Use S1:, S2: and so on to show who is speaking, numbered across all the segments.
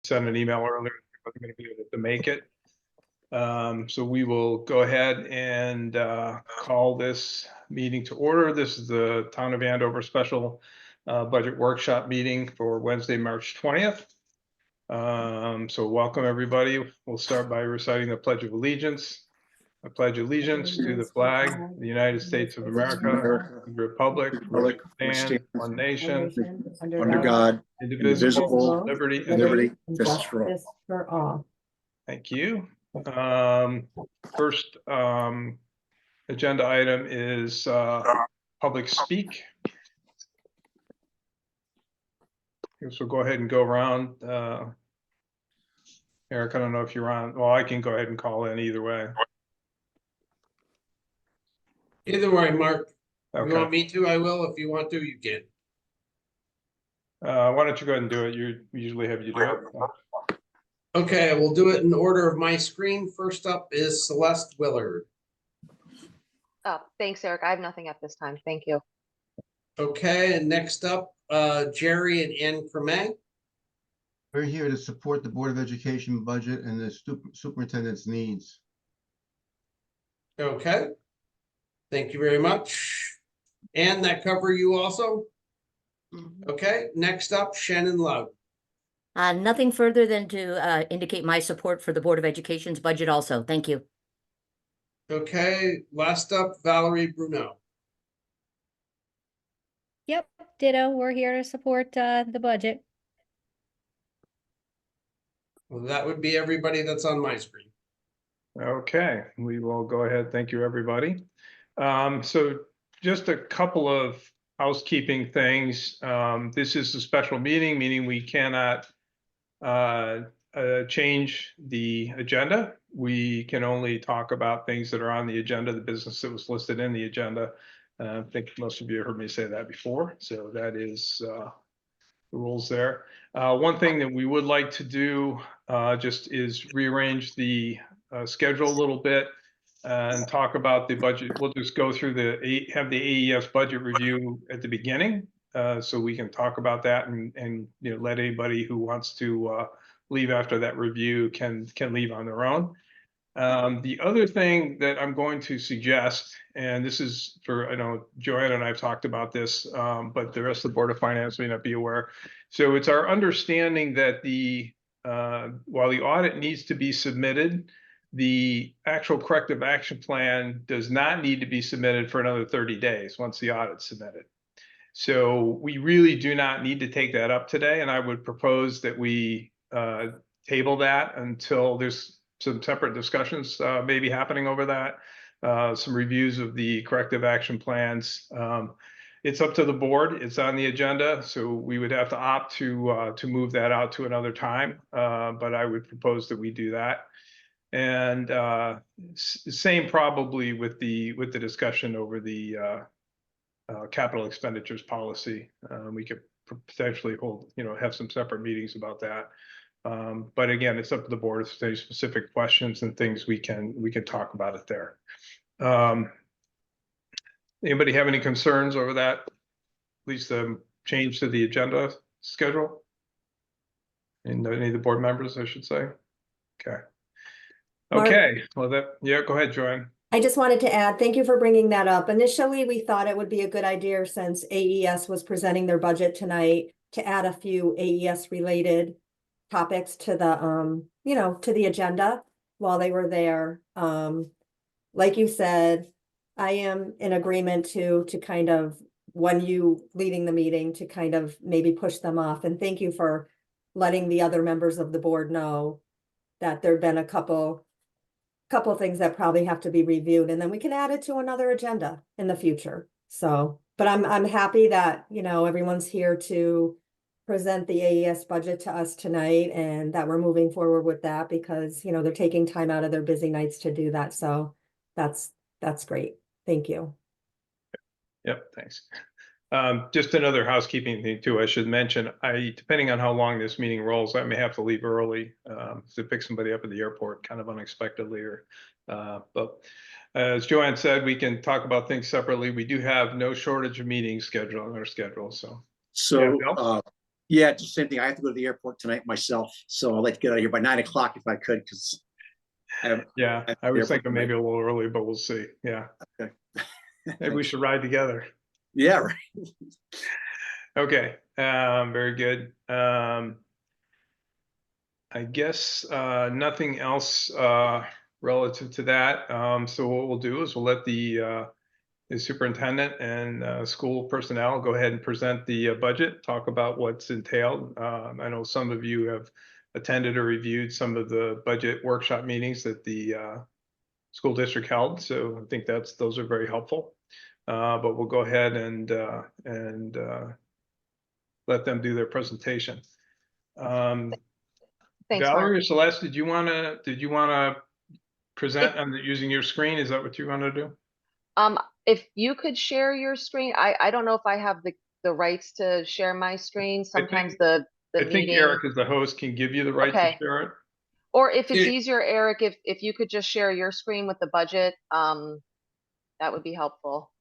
S1: sent an email earlier, I'm going to be able to make it. So we will go ahead and call this meeting to order. This is the Town of Andover Special Budget Workshop meeting for Wednesday, March 20th. So welcome, everybody. We'll start by reciting the Pledge of Allegiance. I pledge allegiance to the flag of the United States of America, the Republic, which stands one nation,
S2: under God,
S1: indivisible, liberty and
S2: liberty, justice for all.
S1: Thank you. First agenda item is public speak. So we'll go ahead and go around. Eric, I don't know if you're on. Well, I can go ahead and call in either way.
S3: Either way, Mark. If
S1: Okay.
S3: you want me to, I will. If you want to, you can.
S1: Why don't you go ahead and do it? You usually have you do it.
S3: Okay, we'll do it in order of my screen. First up is Celeste Willard.
S4: Oh, thanks, Eric. I have nothing at this time. Thank you.
S3: Okay, and next up, Jerry and Ann Cremay.
S5: We're here to support the Board of Education budget and the superintendent's needs.
S3: Okay. Thank you very much. And that cover you also? Okay, next up, Shannon Loud.
S2: Nothing further than to indicate my support for the Board of Education's budget also. Thank you.
S3: Okay, last up, Valerie Bruno.
S6: Yep, ditto. We're here to support the budget.
S3: Well, that would be everybody that's on my screen.
S1: Okay, we will go ahead. Thank you, everybody. So just a couple of housekeeping things. This is a special meeting, meaning we cannot change the agenda. We can only talk about things that are on the agenda, the business that was listed in the agenda. I think most of you heard me say that before. So that is the rules there. One thing that we would like to do just is rearrange the schedule a little bit and talk about the budget. We'll just go through have the AES budget review at the beginning, so we can talk about that and you know, let anybody who wants to leave after that review can leave on their own. The other thing that I'm going to suggest, and this is for, I know Joanna and I have talked about this, but the rest of the Board of Finance may not be aware. So it's our understanding that while the audit needs to be submitted, the actual corrective action plan does not need to be submitted for another 30 days once the audit's submitted. So we really do not need to take that up today. And I would propose that we table that until there's some separate discussions maybe happening over that, some reviews of the corrective action plans. It's up to the board. It's on the agenda, so we would have to opt to move that out to another time. But I would propose that we do that. And same probably with the discussion over the capital expenditures policy. We could potentially have some separate meetings about that. But again, it's up to the board. If there's specific questions and things, we can talk about it there. Anybody have any concerns over that? At least change to the agenda schedule? And any of the board members, I should say. Okay. Okay. Well, yeah, go ahead, Joanne.
S7: I just wanted to add, thank you for bringing that up. Initially, we thought it would be a good idea, since AES was presenting their budget tonight, to add a few AES related topics to the to the agenda while they were there. Like you said, I am in agreement to kind of, when you leading the meeting, to kind of maybe push them off. And thank you for letting the other members of the board know that there've been a couple things that probably have to be reviewed, and then we can add it to another agenda in the future. So, but I'm happy that, everyone's here to present the AES budget to us tonight, and that we're moving forward with that, because, they're taking time out of their busy nights to do that. So that's great. Thank you.
S1: Yep, thanks. Just another housekeeping thing too, I should mention, depending on how long this meeting rolls, I may have to leave early to pick somebody up at the airport kind of unexpectedly. But as Joanne said, we can talk about things separately. We do have no shortage of meetings scheduled on our schedule. So
S8: Yeah, just same thing. I have to go to the airport tonight myself, so I'd like to get out of here by 9 o'clock if I could, because
S1: Yeah,
S8: At
S1: I
S8: the
S1: was
S8: airport
S1: thinking maybe a little early, but we'll see. Yeah,
S8: Okay.
S1: maybe we should ride together.
S8: Yeah, right.
S1: Okay, very good. I guess nothing else relative to that. So what we'll do is we'll let the superintendent and school personnel go ahead and present the budget, talk about what's entailed. I know some of you have attended or reviewed some of the budget workshop meetings that the school district held, so I think those are very helpful. But we'll go ahead and let them do their presentation.
S4: Thanks,
S1: Valerie
S4: Mark.
S1: or Celeste, did you wanna present on using your screen? Is that what you want to do?
S4: If you could share your screen, I don't know if I have the rights to share my screen. Sometimes the
S1: I think
S4: meeting,
S1: Eric, as the host, can give you the right to
S4: Okay.
S1: share it.
S4: or if it's
S3: Yeah.
S4: easier, Eric, if you could just share your screen with the budget, that would be helpful.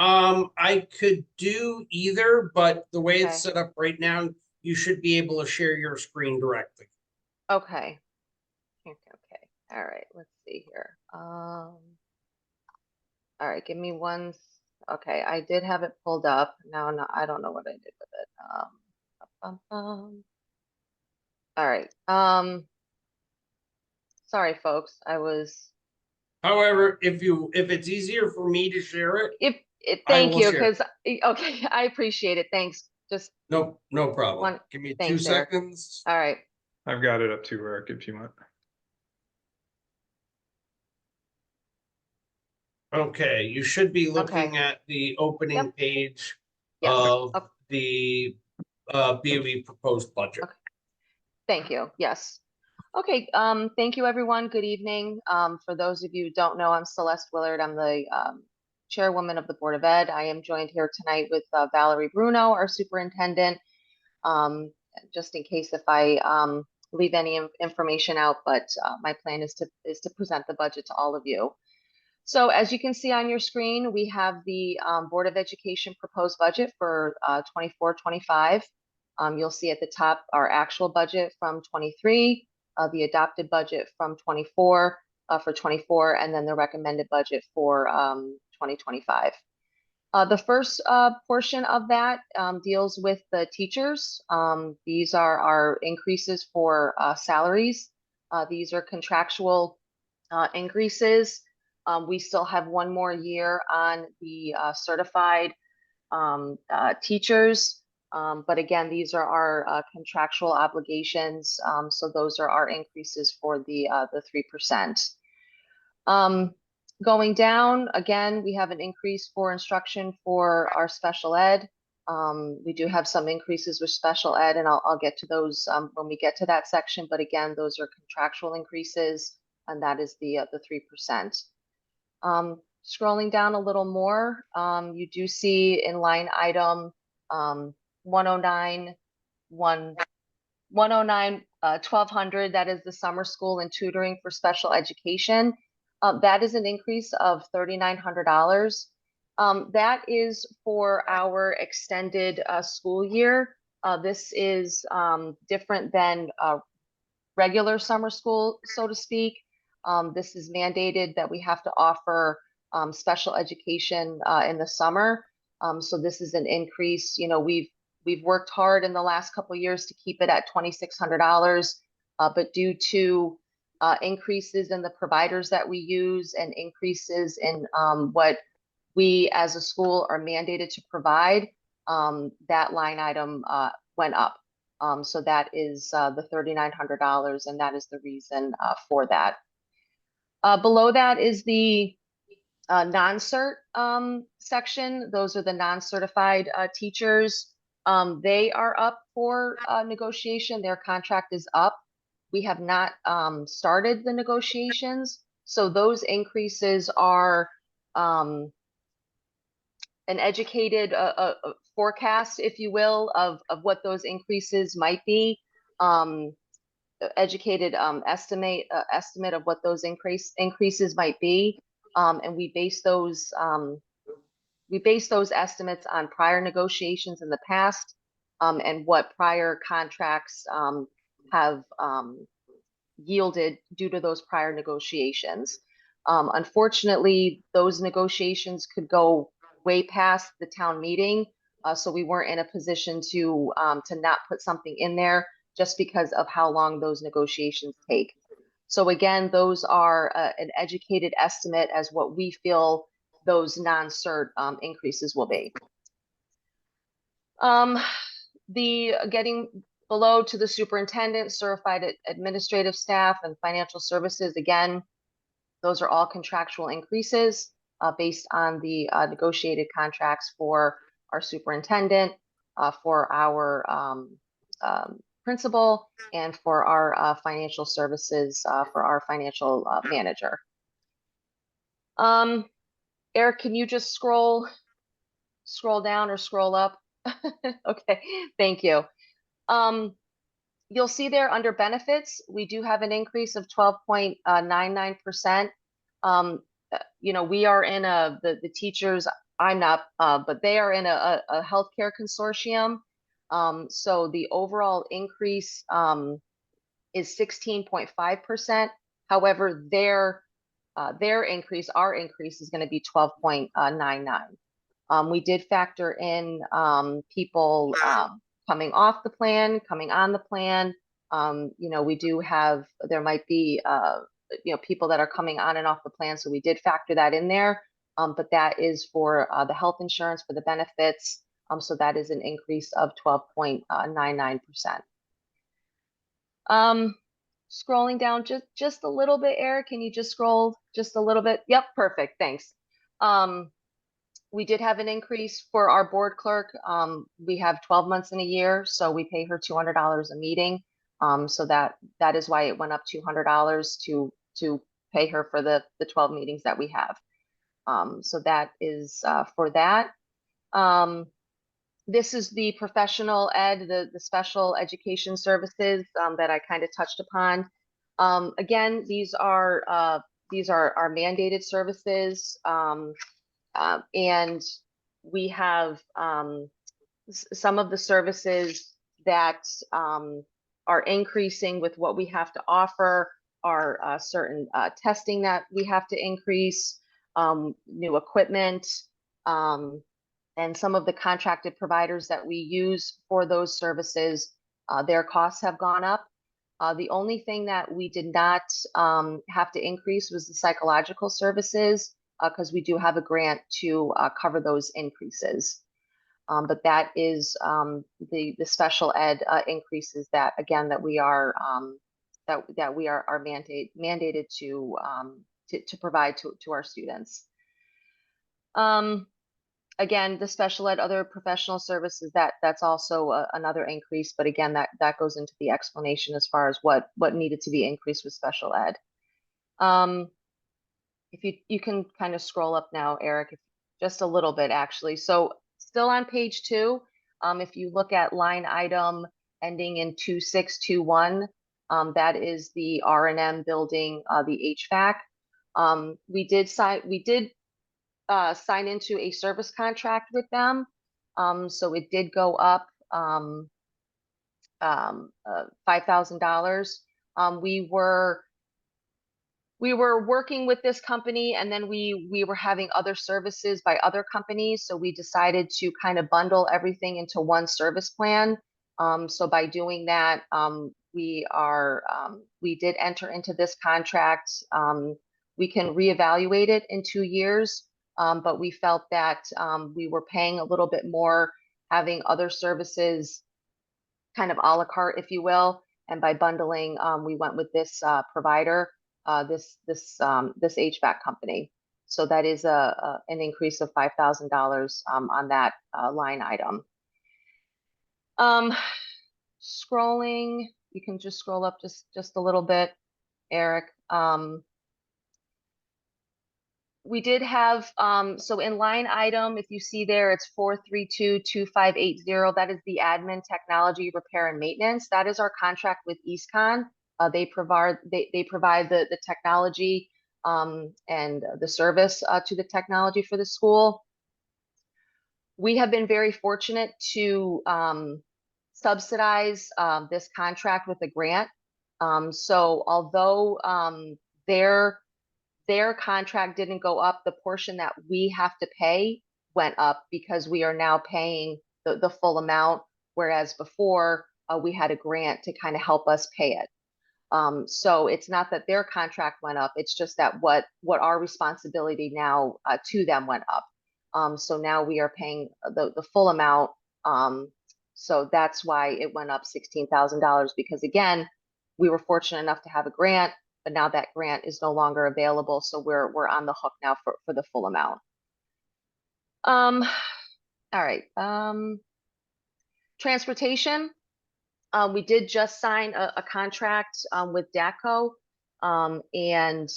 S3: I could do either, but the way
S4: Okay.
S3: it's set up right now, you should be able to share your screen directly.
S4: Okay. Okay. All right. Let's see here. All right. Give me one. Okay. I did have it pulled up. Now, I don't know what I did with it. All right. Sorry, folks.
S3: However, if it's easier for me to share it, I
S4: Thank
S3: will
S4: you,
S3: share.
S4: because, okay, I appreciate it. Thanks. Just,
S3: no problem.
S4: One-
S3: Give me 2
S4: thanks, Eric.
S3: seconds.
S4: all right.
S1: I've got it up too, Eric, if you want.
S3: Okay, you should be looking at the opening
S4: Yep.
S3: page
S4: Yes.
S3: of
S4: Okay.
S3: the BOE proposed budget.
S4: Okay. Thank you. Yes. Okay. Thank you, everyone. Good evening. For those of you who don't know, I'm Celeste Willard. I'm the chairwoman of the Board of Ed. I am joined here tonight with Valerie Bruno, our superintendent. Just in case if I leave any information out, but my plan is to present the budget to all of you. So as you can see on your screen, we have the Board of Education proposed budget for 24-25. You'll see at the top our actual budget from 23, the adopted budget from 24 for 24, and then the recommended budget for 2025. The first portion of that deals with the teachers. These are our increases for salaries. These are contractual increases. We still have one more year on the certified teachers. But again, these are our contractual obligations. So those are our increases for the 3%. Going down, again, we have an increase for instruction for our special ed. We do have some increases with special ed, and I'll get to those when we get to that section. But again, those are contractual increases, and that is the 3%. Scrolling down a little more, you do see in line item 109, 1200, that is the summer school and tutoring for special education. That is an increase of $3,900. That is for our extended school year. This is different than regular summer school, so to speak. This is mandated that we have to offer special education in the summer. So this is an increase. You know, we've worked hard in the last couple of years to keep it at $2,600, but due to increases in the providers that we use and increases in what we as a school are mandated to provide, that line item went up. So that is the $3,900, and that is the reason for that. Below that is the non-cert section. Those are the non-certified teachers. They are up for negotiation. Their contract is up. We have not started the negotiations. So those increases are an educated forecast, if you will, of what those increases might be. Educated estimate of what those increases might be, and we base those estimates on prior negotiations in the past. and what prior contracts have yielded due to those prior negotiations. Unfortunately, those negotiations could go way past the town meeting, so we weren't in a position to not put something in there just because of how long those negotiations take. So again, those are an educated estimate as what we feel those non-cert increases will be. The getting below to the superintendent, certified administrative staff, and financial services, again, those are all contractual increases based on the negotiated contracts for our superintendent, for our principal, and for our financial services, for our financial manager. Eric, can you just scroll down or scroll up? Okay, thank you. You'll see there under benefits, we do have an increase of 12.99%. You know, we are in the teachers, I'm not, but they are in a healthcare consortium. So the overall increase is 16.5%. However, their increase, our increase is going to be 12.99. We did factor in people coming off the plan, coming on the plan. You know, we do have, there might be, you know, people that are coming on and off the plan. So we did factor that in there. But that is for the health insurance, for the benefits. So that is an increase of 12.99%. Scrolling down just a little bit, Eric, can you just scroll just a little bit? Yep, perfect, thanks. We did have an increase for our board clerk. We have 12 months in a year, so we pay her $200 a meeting. So that is why it went up $200 to pay her for the 12 meetings that we have. So that is for that. This is the professional ed, the special education services that I kind of touched upon. Again, these are our mandated services. And we have some of the services that are increasing with what we have to offer are certain testing that we have to increase, new equipment, and some of the contracted providers that we use for those services, their costs have gone up. The only thing that we did not have to increase was the psychological services, because we do have a grant to cover those increases. But that is the special ed increases that, again, that we are mandated to provide to our students. Again, the special ed, other professional services, that's also another increase. But again, that goes into the explanation as far as what needed to be increased with special ed. If you can kind of scroll up now, Eric, just a little bit actually. So still on page 2, if you look at line item ending in 2621, that is the R&M building, the HVAC. We did sign into a service contract with them. So it did go up $5,000. We were working with this company, and then we were having other services by other companies. So we decided to kind of bundle everything into one service plan. So by doing that, we did enter into this contract. We can reevaluate it in 2 years, but we felt that we were paying a little bit more, having other services kind of a la carte, if you will. And by bundling, we went with this provider. This HVAC company. So that is an increase of $5,000 on that line item. Scrolling, you can just scroll up just a little bit, Eric. We did have, so in line item, if you see there, it's 4322580. That is the admin, technology, repair, and maintenance. That is our contract with EastCon. They provide the technology and the service to the technology for the school. We have been very fortunate to subsidize this contract with a grant. So although their contract didn't go up, the portion that we have to pay went up because we are now paying the full amount, whereas before we had a grant to kind of help us pay it. So it's not that their contract went up, it's just that what our responsibility now to them went up. So now we are paying the full amount. So that's why it went up $16,000, because again, we were fortunate enough to have a grant, but now that grant is no longer available. So we're on the hook now for the full amount. All right. Transportation. We did just sign a contract with DATCO, and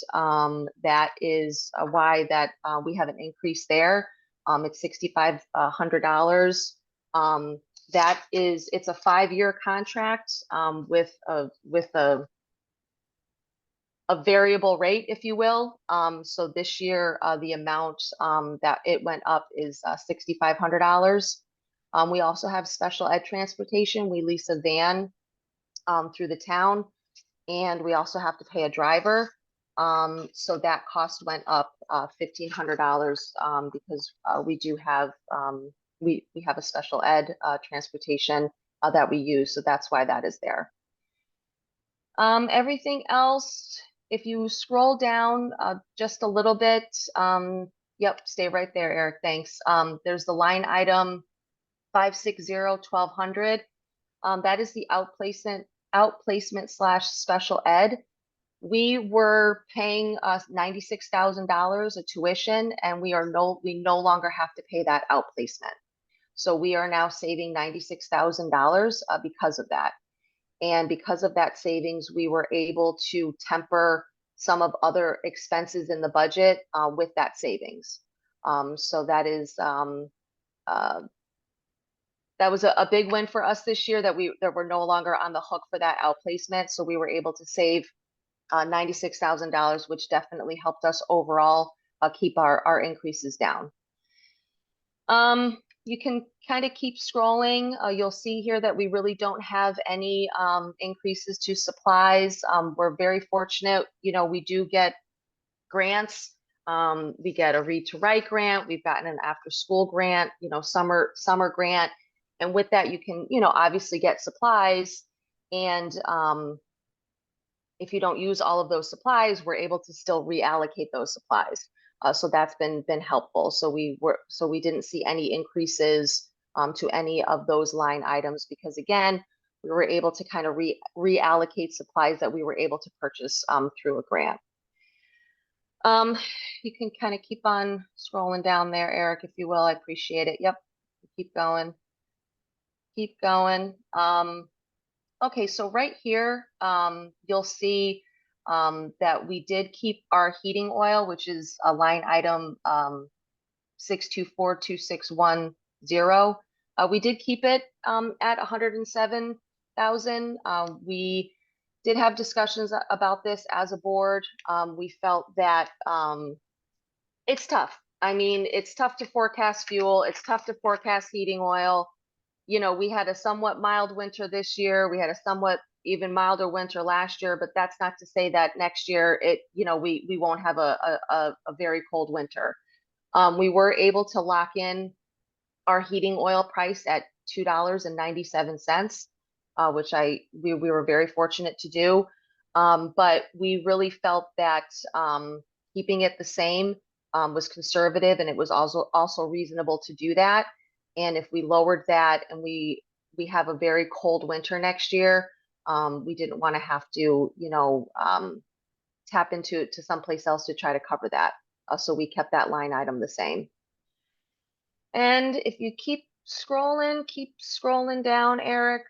S4: that is why that we have an increase there. It's $6,500. It's a 5-year contract with a variable rate, if you will. So this year, the amount that it went up is $6,500. We also have special ed transportation. We lease a van through the town, and we also have to pay a driver. So that cost went up $1,500 because we do have we have a special ed transportation that we use. So that's why that is there. Everything else, if you scroll down just a little bit, yep, stay right there, Eric, thanks. There's the line item 560-1200. That is the outplacement / special ed. We were paying $96,000 of tuition, and we no longer have to pay that outplacement. So we are now saving $96,000 because of that. And because of that savings, we were able to temper some of other expenses in the budget with that savings. So that is that was a big win for us this year, that we're no longer on the hook for that outplacement. So we were able to save $96,000, which definitely helped us overall keep our increases down. You can kind of keep scrolling. You'll see here that we really don't have any increases to supplies. We're very fortunate. You know, we do get grants. We get a Read to Write grant. We've gotten an after school grant, you know, summer grant. And with that, you can, you know, obviously get supplies. And if you don't use all of those supplies, we're able to still reallocate those supplies. So that's been helpful. So we didn't see any increases to any of those line items, because again, we were able to kind of reallocate supplies that we were able to purchase through a grant. You can kind of keep on scrolling down there, Eric, if you will. I appreciate it. Yep, keep going. Keep going. Okay, so right here, you'll see that we did keep our heating oil, which is a line item 6242610. We did keep it at $107,000. We did have discussions about this as a board. We felt that it's tough. I mean, it's tough to forecast fuel. It's tough to forecast heating oil. You know, we had a somewhat mild winter this year. We had a somewhat even milder winter last year, but that's not to say that next year we won't have a very cold winter. We were able to lock in our heating oil price at $2.97, which we were very fortunate to do. But we really felt that keeping it the same was conservative, and it was also reasonable to do that. And if we lowered that and we have a very cold winter next year, we didn't want to have to, tap into someplace else to try to cover that. So we kept that line item the same. And if you keep scrolling down, Eric,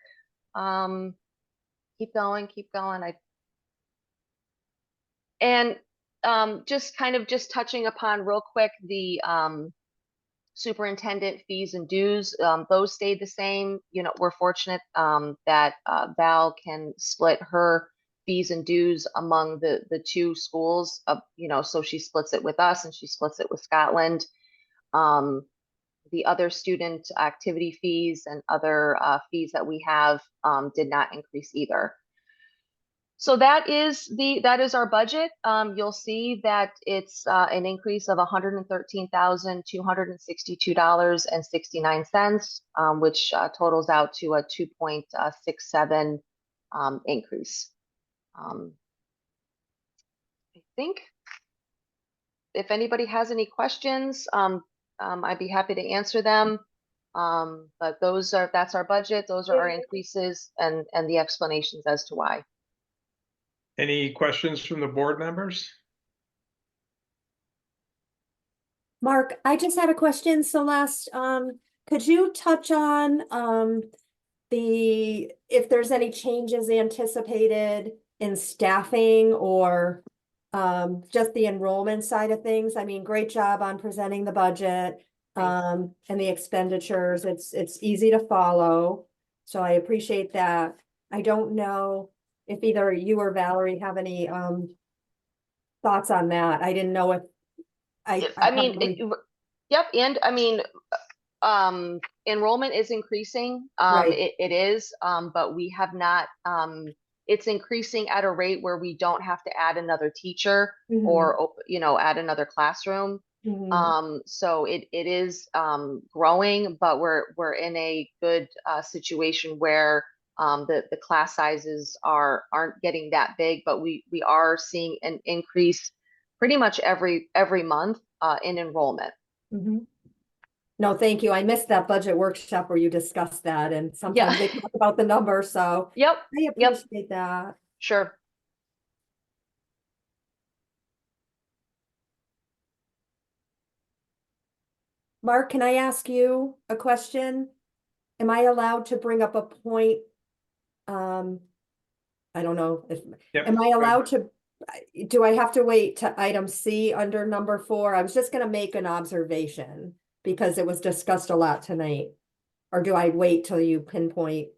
S4: keep going. Just touching upon real quick the superintendent fees and dues, those stayed the same. You know, we're fortunate that Val can split her fees and dues among the two schools. So she splits it with us and she splits it with Scotland. the other student activity fees and other fees that we have did not increase either. So that is our budget. You'll see that it's an increase of $113,262.69, which totals out to a 2.67 increase. I think if anybody has any questions, I'd be happy to answer them. But that's our budget. Those are our increases and the explanations as to why.
S1: Any questions from the board members?
S7: Mark, I just had a question, Celeste. Could you touch on if there's any changes anticipated in staffing or just the enrollment side of things? I mean, great job on presenting the budget and the expenditures. It's easy to follow. So I appreciate that. I don't know if either you or Valerie have any thoughts on that. I didn't know if
S4: I mean, yep, and I mean, enrollment is increasing.
S7: Right.
S4: It is, but we have not. It's increasing at a rate where we don't have to add another teacher or add another classroom. So it is growing, but we're in a good situation where the class sizes aren't getting that big, but we are seeing an increase pretty much every month in enrollment.
S7: No, thank you. I missed that budget workshop where you discussed that, and sometimes they talk about the number, so
S4: Yep.
S7: I appreciate that.
S4: Sure.
S7: Mark, can I ask you a question? Am I allowed to bring up a point? I don't know if,
S1: Yep.
S7: am I allowed to, do I have to wait to item C under number 4? I was just gonna make an observation because it was discussed a lot tonight. Or do I wait till you pinpoint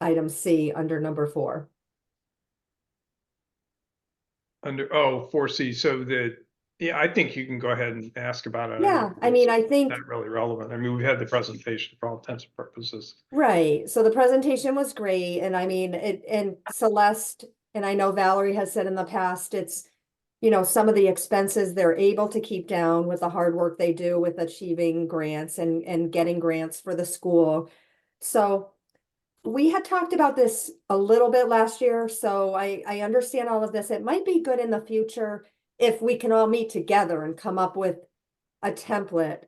S7: item C under number 4?
S1: Under 4C, so I think you can go ahead and ask about it.
S7: Yeah, I mean, I think,
S1: Not really relevant. I mean, we had the presentation for all intents and purposes.
S7: right, so the presentation was great, and I mean, and Celeste, and I know Valerie has said in the past, it's, some of the expenses they're able to keep down with the hard work they do with achieving grants and getting grants for the school. So we had talked about this a little bit last year, so I understand all of this. It might be good in the future if we can all meet together and come up with a template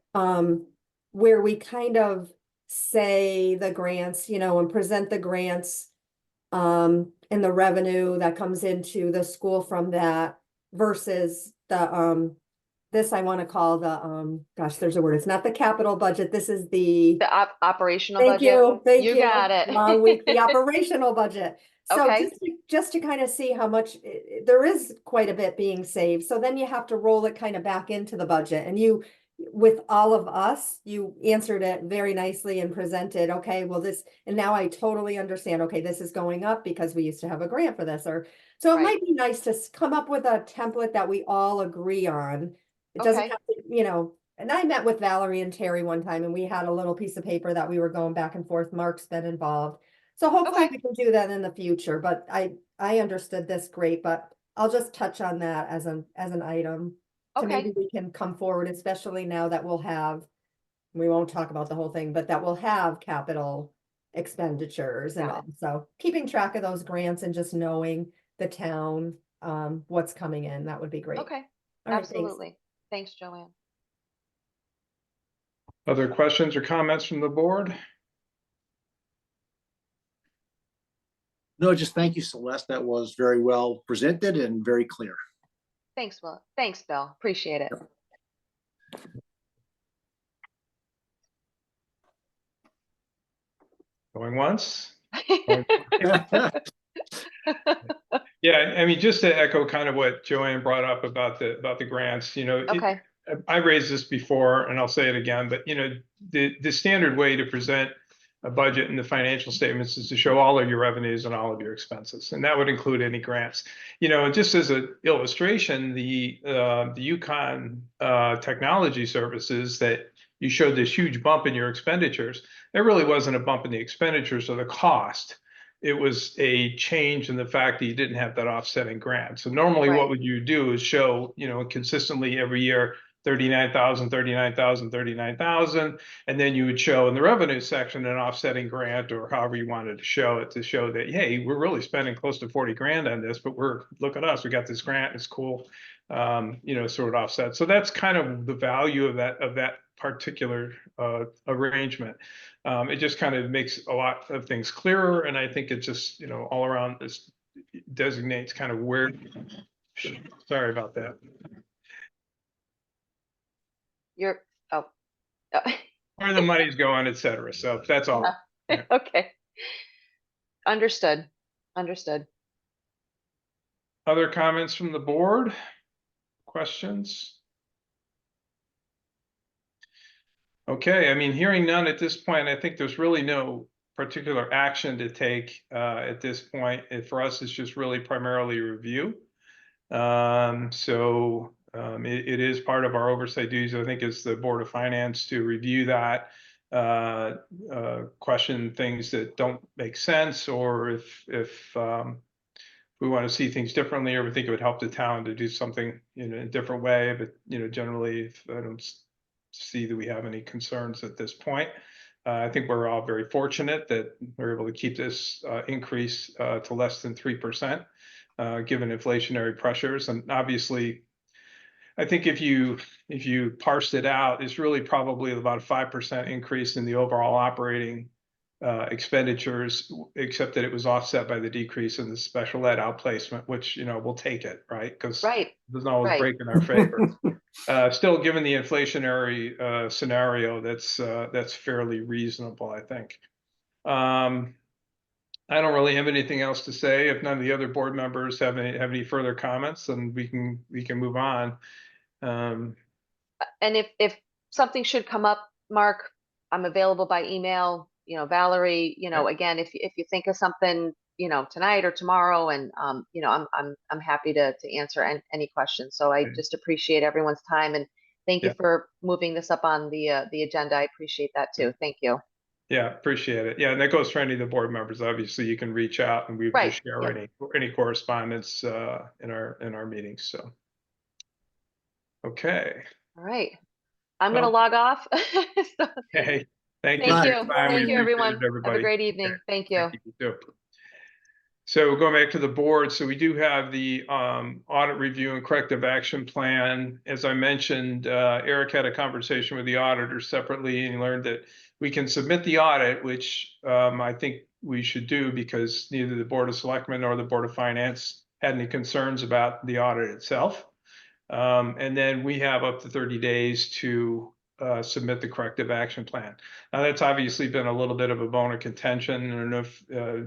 S7: where we kind of say the grants, and present the grants and the revenue that comes into the school from that versus the this I want to call the gosh, there's a word. It's not the capital budget. This is the
S4: Operational
S7: thank
S4: budget.
S7: you. Thank you.
S4: You got it.
S7: Long week, the operational budget. So
S4: Okay.
S7: just to kind of see how much there is quite a bit being saved. So then you have to roll it kind of back into the budget, and you, with all of us, you answered it very nicely and presented, okay, well this, and now I totally understand, okay, this is going up because we used to have a grant for this, or, so it
S4: Right.
S7: might be nice to come up with a template that we all agree on. It doesn't
S4: Okay.
S7: have to, and I met with Valerie and Terry one time, and we had a little piece of paper that we were going back and forth. Mark's been involved. So hopefully
S4: Okay.
S7: we can do that in the future, but I understood this great, but I'll just touch on that as an item. So
S4: Okay.
S7: maybe we can come forward, especially now that we won't talk about the whole thing, but that we'll have capital expenditures and
S4: Got
S7: all. So keeping track of those grants and just knowing the town, what's coming in, that would be great.
S4: Okay.
S7: All right, thanks.
S4: Absolutely. Thanks, Joanne.
S1: Other questions or comments from the board?
S8: No, just thank you, Celeste. That was very well presented and very clear.
S4: Thanks, Will. Thanks, Bill. Appreciate it.
S1: Going once? Yeah, I mean, just to echo kind of what Joanne brought up about the grants,
S4: Okay.
S1: I raised this before and I'll say it again, but the standard way to present a budget and the financial statements is to show all of your revenues and all of your expenses, and that would include any grants. Just as an illustration, the UConn Technology Services that you showed this huge bump in your expenditures. There really wasn't a bump in the expenditures or the cost. It was a change in the fact that you didn't have that offsetting grant. So normally
S4: Right.
S1: what would you do is show, consistently every year, 39,000, 39,000, 39,000. And then you would show in the revenue section an offsetting grant or however you wanted to show it, to show that, hey, we're really spending close to 40 grand on this, but look at us, we got this grant, it's cool. Sort of offset. So that's kind of the value of that particular arrangement. It just kind of makes a lot of things clearer, and I think it just, all around this designates kind of where. Sorry about that.
S4: You're, oh.
S1: Where the money's going, et cetera. So that's all. Yeah.
S4: Okay. Understood.
S1: Other comments from the board? Questions? Okay, I mean, hearing none at this point, I think there's really no particular action to take at this point. For us, it's just really primarily review. It is part of our oversight duties, I think, as the Board of Finance to review that, question things that don't make sense, or if we want to see things differently, or we think it would help the town to do something in a different way. But, generally, I don't see that we have any concerns at this point. I think we're all very fortunate that we're able to keep this increase to less than 3%, given inflationary pressures. And obviously, I think if you parsed it out, it's really probably about a 5% increase in the overall operating expenditures, except that it was offset by the decrease in the special ed outplacement, which, we'll take it, right? Because
S4: Right.
S1: it doesn't always
S4: Right.
S1: break in our favor. Still, given the inflationary scenario, that's fairly reasonable, I think. I don't really have anything else to say. If none of the other board members have any further comments, then we can move on.
S4: And if something should come up, Mark, I'm available by email, Valerie, again, if you think of something, tonight or tomorrow, and I'm happy to answer any questions. So I just appreciate everyone's time, and thank you for moving this up on the agenda. I appreciate that too. Thank you.
S1: Yeah, appreciate it. Yeah, and that goes for any of the board members. Obviously, you can reach out and we will
S4: Right,
S1: share
S4: yeah.
S1: any correspondence in our meetings. So, okay.
S4: All right. I'm
S1: Well-
S4: gonna log off. So,
S1: Hey, thank you.
S4: thank
S1: for
S4: you.
S1: your time. We
S4: Thank you,
S1: appreciate
S4: everyone.
S1: it,
S4: Have a
S1: everybody.
S4: great evening. Thank you.
S1: Thank you. You too. So going back to the board, so we do have the audit review and corrective action plan. As I mentioned, Eric had a conversation with the auditor separately and learned that we can submit the audit, which I think we should do because neither the Board of Selectmen nor the Board of Finance had any concerns about the audit itself. And then we have up to 30 days to submit the corrective action plan. Now, that's obviously been a little bit of a bone of contention. I don't know if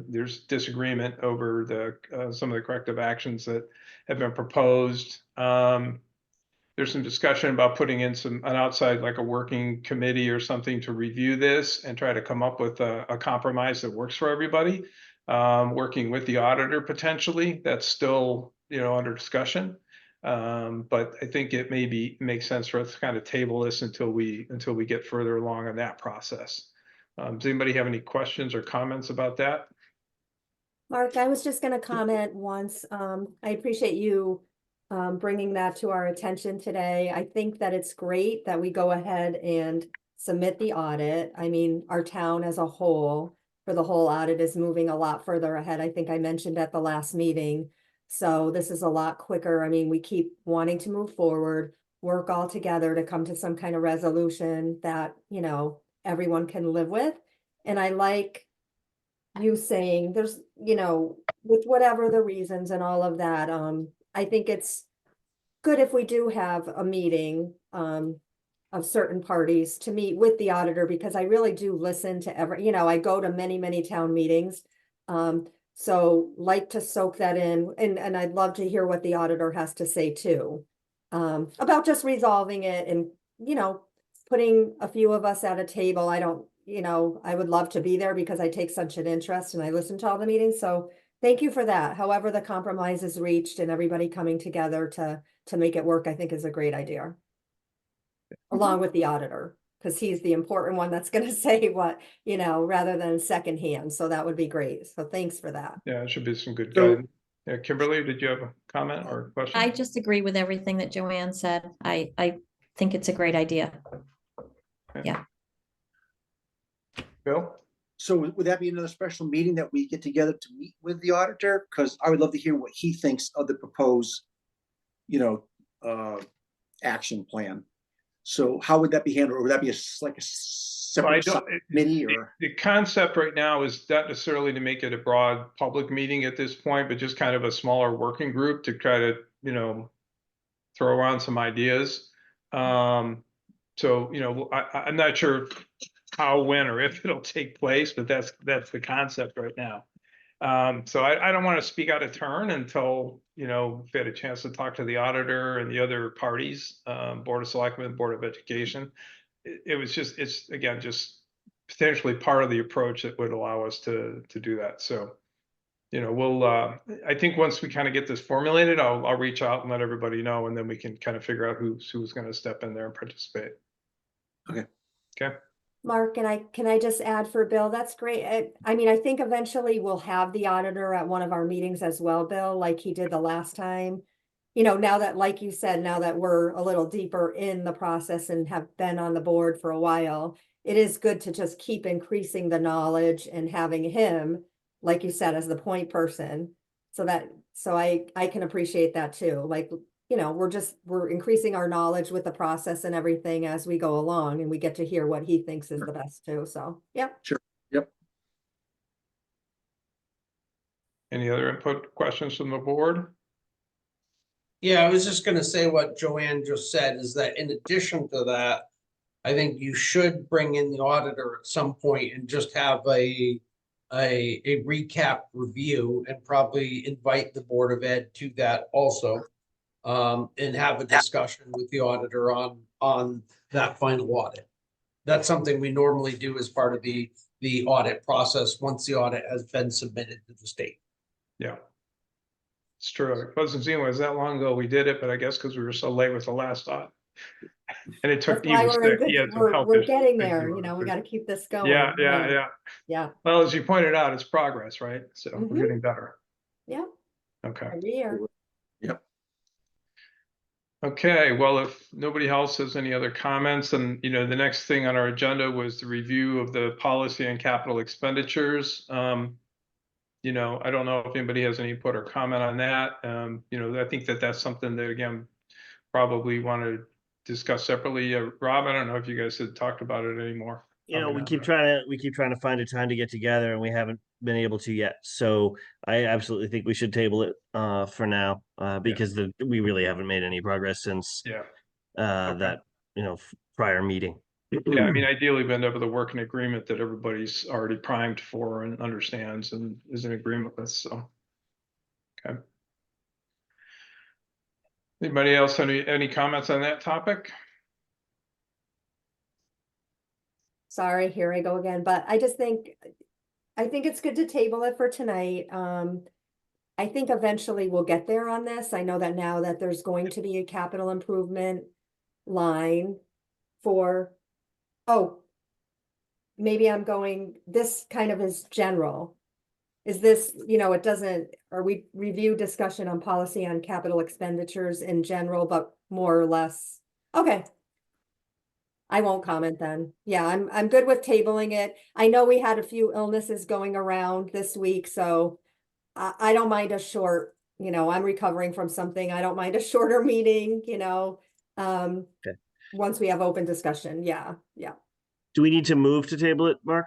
S1: there's disagreement over some of the corrective actions that have been proposed. There's some discussion about putting in an outside, like a working committee or something, to review this and try to come up with a compromise that works for everybody. Working with the auditor potentially, that's still under discussion. But I think it makes sense for us to kind of table this until we get further along in that process. Does anybody have any questions or comments about that?
S7: Mark, I was just gonna comment once. I appreciate you bringing that to our attention today. I think that it's great that we go ahead and submit the audit. I mean, our town as a whole, for the whole audit, is moving a lot further ahead. I think I mentioned at the last meeting. So this is a lot quicker. I mean, we keep wanting to move forward, work all together to come to some kind of resolution that, everyone can live with. And I like you saying there's, with whatever the reasons and all of that, I think it's good if we do have a meeting of certain parties to meet with the auditor, because I really do listen to I go to many, many town meetings. So like to soak that in, and I'd love to hear what the auditor has to say too, about just resolving it and, putting a few of us at a table. I don't, I would love to be there because I take such an interest and I listen to all the meetings. So thank you for that. However, the compromise is reached and everybody coming together to make it work, I think is a great idea. Along with the auditor. because he's the important one that's gonna say what, rather than secondhand. So that would be great. So thanks for that.
S1: Yeah, it should be some good
S8: So-
S1: guidance. Yeah, Kimberly, did you have a comment or question?
S9: I just agree with everything that Joanne said. I think it's a great idea.
S1: Bill?
S8: So would that be another special meeting that we get together to meet with the auditor? Because I would love to hear what he thinks of the proposed, action plan. So how would that be handled? Or would that be like a
S1: Well, I
S8: separate
S1: don't-
S8: subcommittee or?
S1: The concept right now is not necessarily to make it a broad public meeting at this point, but just kind of a smaller working group to try to, throw around some ideas. So, I'm not sure how, when, or if it'll take place, but that's the concept right now. So I don't want to speak out of turn until, we've had a chance to talk to the auditor and the other parties, Board of Selectmen, Board of Education. It's again, just potentially part of the approach that would allow us to do that. So, I think once we kind of get this formulated, I'll reach out and let everybody know, and then we can kind of figure out who's going to step in there and participate.
S8: Okay.
S1: Okay.
S7: Mark, can I just add for Bill? That's great. I mean, I think eventually we'll have the auditor at one of our meetings as well, Bill, like he did the last time. Now that, like you said, now that we're a little deeper in the process and have been on the board for a while, it is good to just keep increasing the knowledge and having him, like you said, as the point person. So I can appreciate that too. Like, we're increasing our knowledge with the process and everything as we go along, and we get to hear what he thinks is the best too. So, yeah.
S8: Yep.
S1: Any other input, questions from the board?
S3: Yeah, I was just gonna say what Joanne just said is that in addition to that, I think you should bring in the auditor at some point and just have a recap review and probably invite the Board of Ed to that also. And have a discussion with the auditor on that final audit. That's something we normally do as part of the audit process, once the audit has been submitted to the state.
S1: Yeah. It's true. It doesn't seem like it was that long ago we did it, but I guess because we were so late with the last audit. And it took,
S7: That's why
S1: he was
S7: we're in
S1: sick.
S7: good-
S1: He had some
S7: we're
S1: health
S7: we're
S1: issues.
S7: getting there, we got to keep this going.
S1: Yeah, yeah,
S7: Right.
S1: yeah.
S7: Yeah,
S1: Well, as you pointed out, it's progress, right? So we're
S7: Mhm.
S1: getting better.
S7: yeah,
S1: Okay.
S7: every year.
S1: Okay, well, if nobody else has any other comments, and the next thing on our agenda was the review of the policy and capital expenditures. I don't know if anybody has any input or comment on that. I think that's something that, again, probably want to discuss separately. Rob, I don't know if you guys had talked about it anymore. Probably
S10: We
S1: not,
S10: keep
S1: but-
S10: trying to find a time to get together, and we haven't been able to yet. So I absolutely think we should table it for now, because we really haven't made any progress since
S1: Yeah.
S10: that prior meeting.
S1: Yeah, I mean, ideally, we end up with a working agreement that everybody's already primed for and understands and is in agreement with, so. Okay. Anybody else, any comments on that topic?
S7: Sorry, here I go again, but I think it's good to table it for tonight. I think eventually we'll get there on this. I know that now that there's going to be a capital improvement line for, maybe I'm going, this kind of is general. Is this, it doesn't, or we review discussion on policy on capital expenditures in general, but more or less, okay. I won't comment then. Yeah, I'm good with tabling it. I know we had a few illnesses going around this week, so I don't mind a short, I'm recovering from something. I don't mind a shorter meeting, once we have open discussion. Yeah.
S10: Do we need to move to table it, Mark?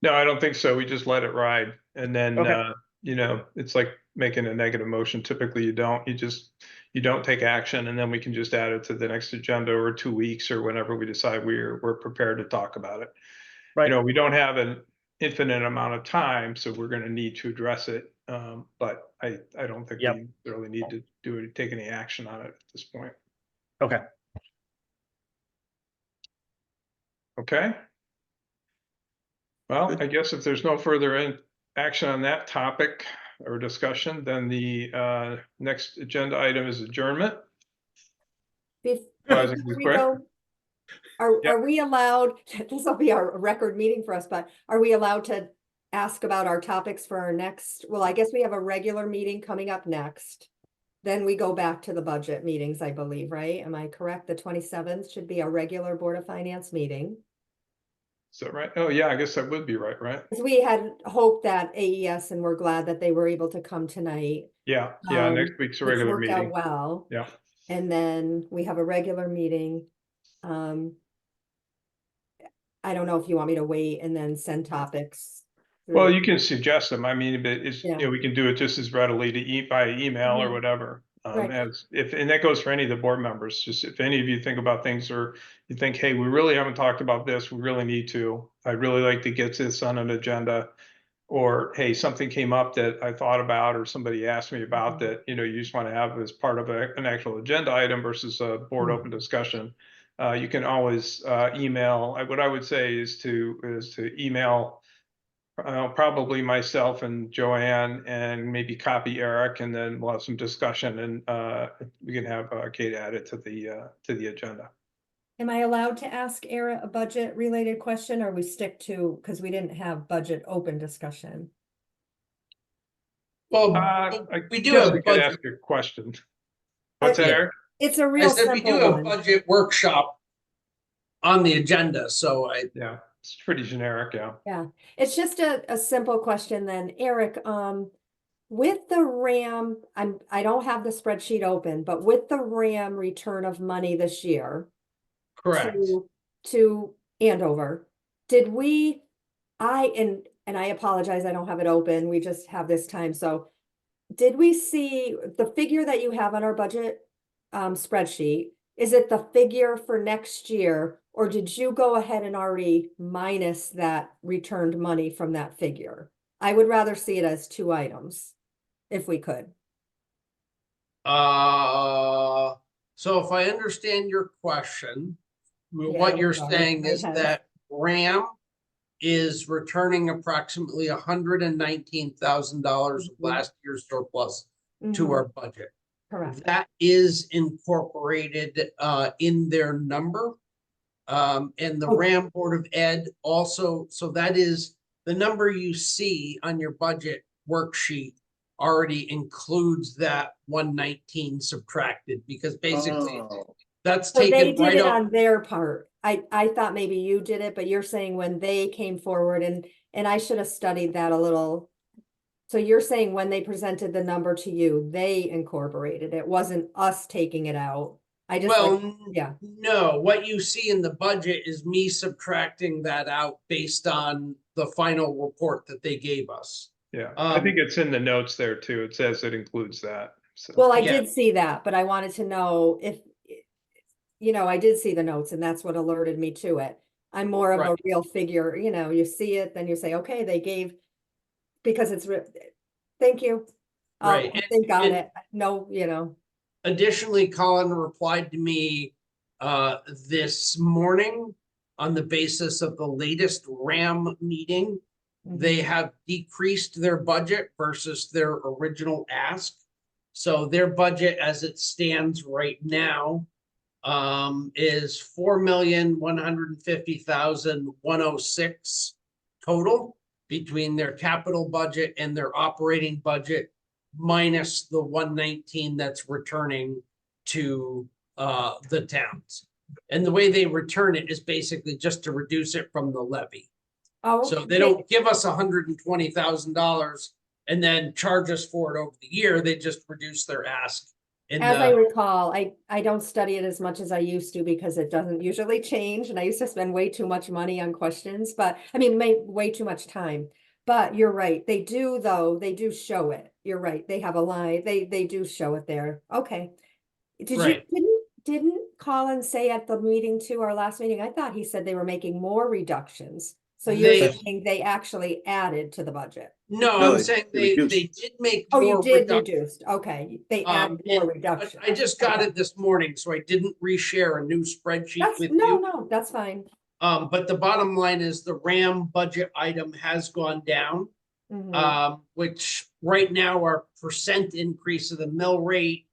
S1: No, I don't think so. We just let it ride. And then,
S10: Okay.
S1: it's like making a negative motion. Typically you don't, you don't take action, and then we can just add it to the next agenda or 2 weeks or whenever we decide we're prepared to talk about it.
S10: Right.
S1: We don't have an infinite amount of time, so we're going to need to address it. But I don't think
S10: Yep.
S1: we really need to take any action on it at this point.
S10: Okay.
S1: Okay. Well, I guess if there's no further action on that topic or discussion, then the next agenda item is adjournment.
S7: Before
S1: Surprisingly
S7: we
S1: quick.
S7: go, Are,
S1: Yep.
S7: are we allowed, this will be our record meeting for us, but are we allowed to ask about our topics for our next, well, I guess we have a regular meeting coming up next. Then we go back to the budget meetings, I believe, right? Am I correct? The 27th should be a regular Board of Finance meeting.
S1: Is that right? Oh, yeah, I guess that would be right, right?
S7: 'Cause we had hoped that AES, and we're glad that they were able to come tonight.
S1: Yeah, yeah, next week's a
S7: It's
S1: regular
S7: worked out
S1: meeting.
S7: well.
S1: Yeah.
S7: And then we have a regular meeting. I don't know if you want me to wait and then send topics.
S1: Well,
S7: through.
S1: you can suggest them. I mean, but it's,
S7: Yeah.
S1: we can do it just as readily to by email or
S7: Mhm.
S1: whatever.
S7: Right.
S1: As if, and that goes for any of the board members, just if any of you think about things or you think, hey, we really haven't talked about this, we really need to. I'd really like to get this on an agenda. Or, hey, something came up that I thought about, or somebody asked me about
S7: Mhm.
S1: that, you just want to have as part of an actual agenda item versus a board
S7: Mhm.
S1: open discussion. You can always email. What I would say is to email probably myself and Joanne and maybe copy Eric, and then we'll have some discussion and we can have Kate add it to the agenda.
S7: Am I allowed to ask Era a budget related question, or we stick to, because we didn't have budget open discussion?
S3: Well,
S1: I
S3: we do
S1: guess
S3: have
S1: we could
S3: budget.
S1: ask your question. What's that,
S7: Yeah.
S1: Eric?
S7: It's a
S3: I
S7: real
S3: said we do
S7: simple
S3: have
S7: one.
S3: budget workshop on the agenda, so
S1: Yeah, it's pretty generic, yeah.
S7: Yeah, it's just a simple question then. Eric, with the RAM, I don't have the spreadsheet open, but with the RAM return of money this year
S3: correct.
S7: to Andover, did we, and I apologize, I don't have it open. We just have this time. So did we see the figure that you have on our budget spreadsheet? Is it the figure for next year, or did you go ahead and already minus that returned money from that figure? I would rather see it as two items, if we could.
S3: So if I understand your question,
S7: Yeah,
S3: what
S7: I'm
S3: you're
S7: sorry,
S3: saying
S7: my
S3: is
S7: head.
S3: that RAM is returning approximately $119,000 of
S7: Mhm.
S3: last year's surplus to
S7: Mhm,
S3: our budget.
S7: correct.
S3: That is incorporated in their number. And the
S7: Oh.
S3: RAM Board of Ed also, so that is the number you see on your budget worksheet already includes that 119 subtracted, because basically
S8: Oh.
S3: that's
S7: So they
S3: taken
S7: did
S3: right
S7: it
S3: off.
S7: on their part. I thought maybe you did it, but you're saying when they came forward, and I should have studied that a little. So you're saying when they presented the number to you, they incorporated it, wasn't us taking it out. I just
S3: Well,
S7: like, yeah,
S3: no, what you see in the budget is me subtracting that out based on the final report that they gave us.
S1: Yeah, I think it's in the notes there too. It says it includes that. So,
S7: well, I
S3: Yeah.
S7: did see that, but I wanted to know if, I did see the notes, and that's what alerted me to it. I'm more of a
S3: Right.
S7: real figure, you see it, then you say, okay, they gave, because it's, thank you. I'll
S3: Right, and-
S7: think on
S3: and-
S7: it. No,
S3: Additionally, Colin replied to me this morning on the basis of the latest RAM meeting. They have decreased their budget versus their original ask. So their budget as it stands right now is 4,150,106 total between their capital budget and their operating budget, minus the 119 that's returning to the towns. And the way they return it is basically just to reduce it from the levy.
S7: Oh,
S3: So they don't give us $120,000 and then charge us for it over the year. They just reduce their ask.
S7: As I recall, I don't study it as much as I used to, because it doesn't usually change, and I used to spend way too much money on questions, but I mean, way too much time. But you're right, they do though, they do show it. You're right, they have a line, they do show it there. Okay.
S3: Right.
S7: Didn't Colin say at the meeting too, our last meeting, I thought he said they were making more reductions. So you're
S3: They-
S7: saying they actually added to the budget?
S3: No,
S8: No,
S3: I'm
S8: they
S3: saying they
S8: reduced.
S3: did make
S7: Oh, you
S3: more
S7: did
S3: reductions.
S7: reduce, okay, they added more
S3: But
S7: reduction.
S3: I just got
S7: Okay.
S3: it this morning, so I didn't reshare a new spreadsheet
S7: That's,
S3: with
S7: no,
S3: you.
S7: no, that's fine.
S3: But the bottom line is the RAM budget item has gone down.
S7: Mhm.
S3: Which right now our percent increase of the mill rate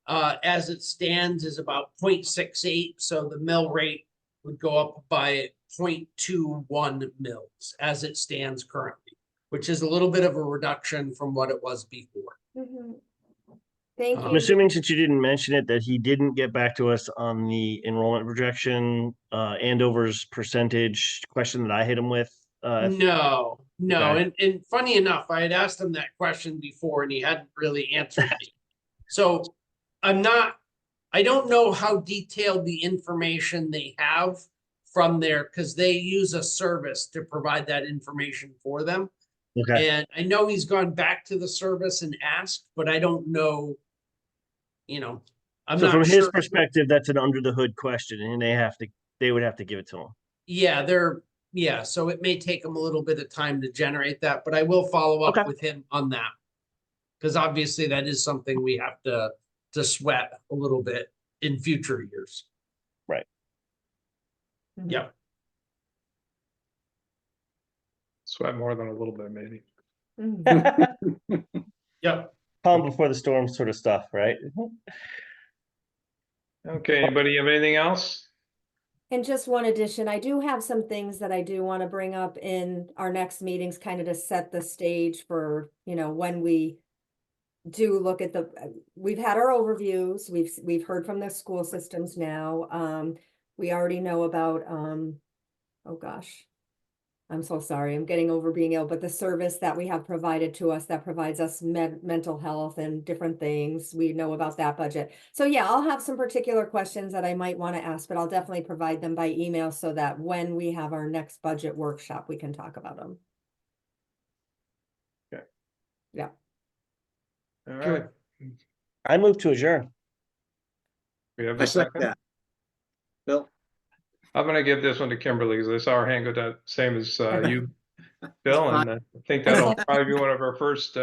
S3: as it stands is about 0.68. So the mill rate would go up by 0.21 mils as it stands currently, which is a little bit of a reduction from what it was before.
S7: Mhm. Thank
S3: I'm
S10: I'm
S7: you.
S10: assuming since you didn't mention it, that he didn't get back to us on the enrollment projection, Andover's percentage question that I hit him with.
S3: No,
S10: Okay.
S3: and funny enough, I had asked him that question before and he hadn't really answered me. So I don't know how detailed the information they have from there, because they use a service to provide that information for them.
S10: Okay,
S3: And I know he's gone back to the service and asked, but I don't know, I'm
S10: so
S3: not
S10: from his
S3: sure.
S10: perspective, that's an under the hood question and they would have to give it to him.
S3: Yeah, so it may take them a little bit of time to generate that, but I will follow up
S10: Okay.
S3: with him on that. Because obviously that is something we have to sweat a little bit in future years.
S10: Right.
S3: Yep.
S1: Sweat more than a little bit, maybe.
S7: Mhm.
S3: Yep.
S10: Calm before the storm sort of stuff, right?
S1: Okay, anybody have anything else?
S7: And just one addition, I do have some things that I do want to bring up in our next meetings, kind of to set the stage for, when we do look at we've had our overviews, we've heard from the school systems now. We already know about, oh gosh. I'm so sorry, I'm getting over being ill, but the service that we have provided to us that provides us mental health and different things, we know about that budget. So yeah, I'll have some particular questions that I might want to ask, but I'll definitely provide them by email so that when we have our next budget workshop, we can talk about them.
S1: Okay.
S7: Yeah.
S1: All right.
S10: I move to adjourn.
S1: We have
S8: I
S1: a
S8: second
S1: second.
S8: that. Bill?
S1: I'm gonna give this one to Kimberly because I saw her hand go down, same as you, Bill, and I think that'll probably be one of our first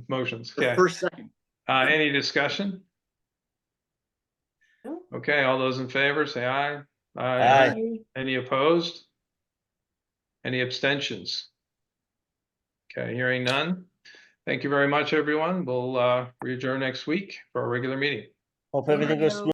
S1: motions.
S8: The
S1: Okay.
S8: first second.
S1: Any discussion?
S7: No.
S1: Okay, all those in favor, say aye.
S10: Aye.
S1: Any opposed? Any abstentions? Okay, hearing none. Thank you very much, everyone. We'll adjourn next week for our regular meeting.
S10: Hope everything goes
S7: you.
S10: smooth.